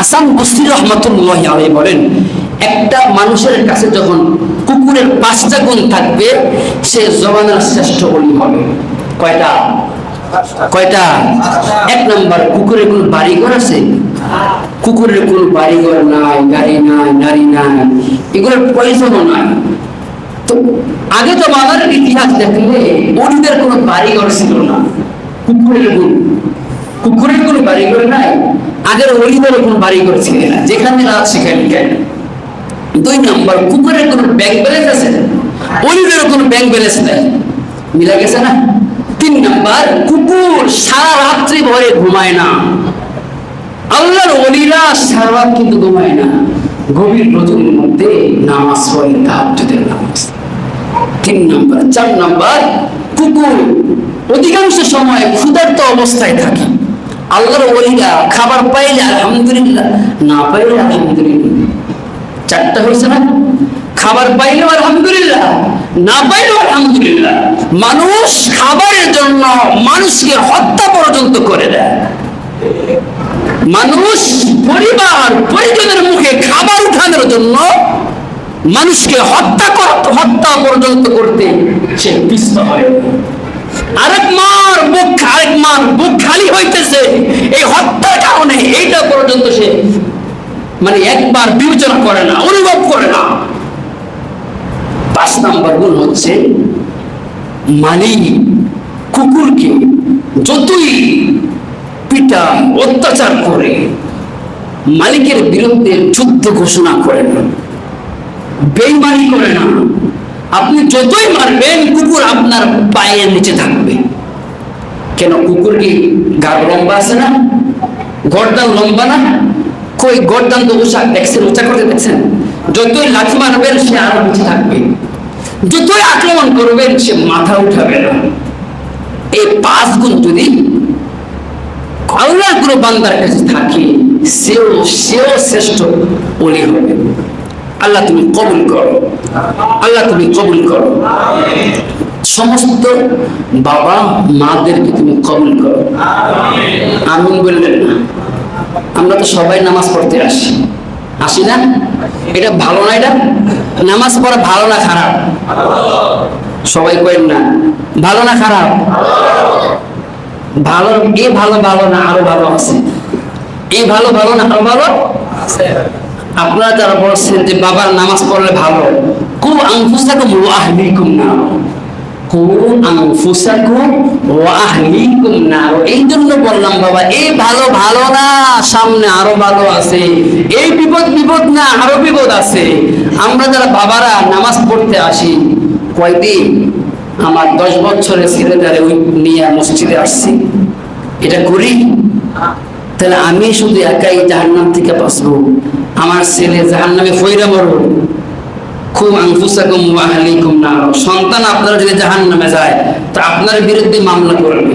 হাসান বসরি রহমাতুল্লাহি আলাইহি বলেন, একটা মানুষের কাছে যখন কুকুরের 5টা গুণ থাকবে, সে জমানার শ্রেষ্ঠ ওলি হবে। কয়টা? কয়টা? 1 নাম্বার, কুকুরের কোন বাড়িঘর আছে? কুকুরের কোন বাড়িঘর নাই, গাড়ি নাই, নারী নাই, এগুলোর প্রয়োজনও নাই। তো আগে তো বাংলার ইতিহাস দেখলে ওলিদের কোনো বাড়িঘর ছিল না। কুকুরের কোনো বাড়িঘর নাই, আগের ওলিদের কোনো বাড়িঘর ছিল না, যেখানে রাত সেখানে কেন। 2 নাম্বার, কুকুরের কোনো ব্যাংক ব্যালেন্স আছে? ওলিদের কোনো ব্যাংক ব্যালেন্স নাই। মিলা গেছে না? 3 নাম্বার, কুকুর সারা রাত্রি ভরে ঘুমায় না। আল্লাহর ওলিরা সারা রাত কিন্তু ঘুমায় না, গভীর রজনীর মধ্যে নামাজ পড়ে, তাহাজ্জুদের নামাজ। 3 নাম্বার। 4 নাম্বার, কুকুর অধিকাংশ সময় ক্ষুধার্ত অবস্থায় থাকে। আল্লাহর ওলিরা খাবার পাইলে আলহামদুলিল্লাহ, না পাইলে আলহামদুলিল্লাহ। 4টা হয়েছে না? খাবার পাইলেও আলহামদুলিল্লাহ, না পাইলেও আলহামদুলিল্লাহ। মানুষ খাবারের জন্য মানুষকে হত্যা পর্যন্ত করে দেয়। মানুষ পরিবার পরিজনের মুখে খাবার উঠানোর জন্য মানুষকে হত্যা পর্যন্ত করতে সে পিষ্ট হয়। আরেক মার বুক খালি হইতেছে এই হত্যার কারণে, এইটা পর্যন্ত সে মানে একবার বিবেচনা করে না, অনুভব করে না। 5 নাম্বার গুণ হচ্ছে, মালিক কুকুরকে যতই পিটা অত্যাচার করে, মালিকের বিরুদ্ধে যুদ্ধ ঘোষণা করে না, বেঈমানি করে না। আপনি যতই মারবেন, কুকুর আপনার পায়ের নিচে থাকবে। কেন? কুকুর কি গাড় লম্বা আছে না? গর্দান লম্বা না? কই গর্দান তো উঁচা দেখছেন, উঁচা করতে দেখছেন? যতই লাঠি মারবেন সে আরো নিচে থাকবে, যতই আক্রমণ করবেন সে মাথা উঠাবে না। এই 5 গুণ যদি আল্লাহর কোনো বান্দার কাছে থাকে, সেও শ্রেষ্ঠ ওলি হবে। আল্লাহ তুমি কবুল করো, আল্লাহ তুমি কবুল করো। সমস্ত বাবা মাদেরকে তুমি কবুল করো, আমিন বললেন না? আমরা তো সবাই নামাজ পড়তে আসি না? এটা ভালো না? এটা নামাজ পড়া ভালো না খারাপ? সবাই করেন না, ভালো না খারাপ? ভালো। ভালো না আরো ভালো আছে? এই ভালো না আরো ভালো আছে? আপনারা যারা বলছেন যে বাবার নামাজ পড়লে ভালো, কু আনফুসাকুম ওয়া আহলিকুম নার, কু আনফুসাকুম ওয়া আহলিকুম নার। এই জন্য বললাম বাবা, এই ভালো না, সামনে আরো ভালো আছে। এই বিপদ না, আরো বিপদ আছে। আমরা যারা বাবারা নামাজ পড়তে আসি, কয়দিন আমার 10 বছরের ছেলেটারে ওই নিয়ে মসজিদে আসছি, এটা করি? তাহলে আমি শুধু একাই জাহান্নাম থেকে বাঁচবো, আমার ছেলে জাহান্নামে ফইরা মরবো? খুব আনফুসাকুম ওয়া আহলিকুম নার। সন্তান আপনারা যদি জাহান্নামে যায়, তো আপনার বিরুদ্ধে মামলা করবে।